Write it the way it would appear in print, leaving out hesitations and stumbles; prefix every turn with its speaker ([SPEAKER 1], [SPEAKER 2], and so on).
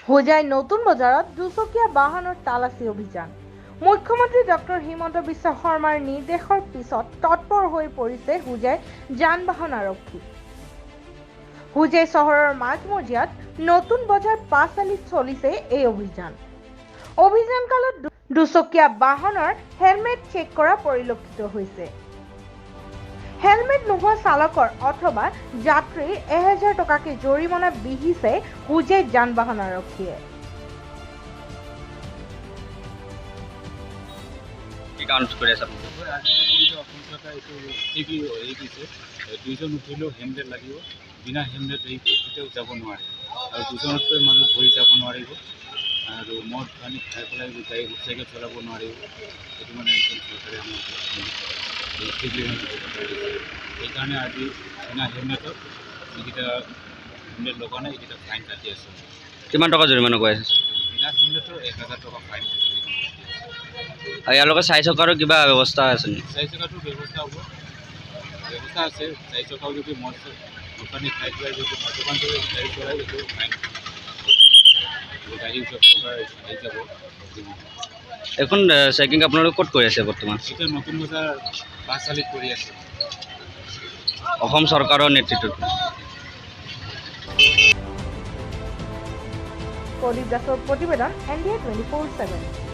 [SPEAKER 1] হোজাই নতুন বজাৰত দুচকীয়া বাহনৰ তালাচী অভিযান। মুখ্যমন্ত্ৰী ডক্টৰ হিমন্ত বিশ্ব শৰ্মাৰ নিৰ্দেশৰ পিছত তৎপৰ হৈ পৰিছে হোজাই যান-বাহন আৰক্ষী। হোজাই চহৰৰ মাজমজিয়াত নতুন বজাৰ পাঁচালিত চলিছে এই অভিযান। অভিযান কালত দুচকীয়া বাহনৰ হেলমেট চেক কৰা পৰিলক্ষিত হৈছে। হেলমেট নোহোৱা চালকৰ অথবা যাত্ৰীৰ 1000 টকাকে জৰিমনা বিহিছে হোজাই যান-বাহন আৰক্ষীয়ে।
[SPEAKER 2] কি কাউন্ট কৰি আছে দুইজন উঠিলেও হেলমেট লাগিব, বিনা হেলমেট কেতিয়াও যাব নোৱাৰে আৰু দুজনতকৈ মানুহ বহি যাব নোৱাৰিব আৰু মদ পানী খাই পেলাই গাড়ী মটৰচাইকেল চলাব নোৱাৰিব। সেইটো মানে একদম চৰকাৰে আমাক সেইকাৰণে আজি বিনা হেলমেটত যিকেইটা হেলমেট লগা নাই সেইকেইটা ফাইন কাটি আছে।
[SPEAKER 3] কিমান টকা জৰিমনা কৰি আছে?
[SPEAKER 2] বিনা হেলমেটৰ 1000 টকা ফাইন কাটি আছে।
[SPEAKER 3] আৰু ইয়াৰ লগত 4 চকাৰো কিবা ব্যৱস্থা আছে নেকি?
[SPEAKER 2] 4 চকাটো ব্যৱস্থা হ'ব, ব্যৱস্থা আছে। 4 চকাও যদি মদ পানী খাই পেলাই যদি মদ্যপান কৰি গাড়ী চলাই সেইটো ফাইন গাড়ী চৰকাৰ আহি যাব।
[SPEAKER 3] এখন চেকিং আপোনালোকে ক'ত কৰি আছে বৰ্তমান?
[SPEAKER 2] এতিয়া নতুন বজাৰ পাঁচালিত কৰি আছে
[SPEAKER 3] অসম চৰকাৰৰ নেতৃত্বত।
[SPEAKER 1] প্ৰদীপ দাসৰ প্ৰতিবেদন NDA 24/7।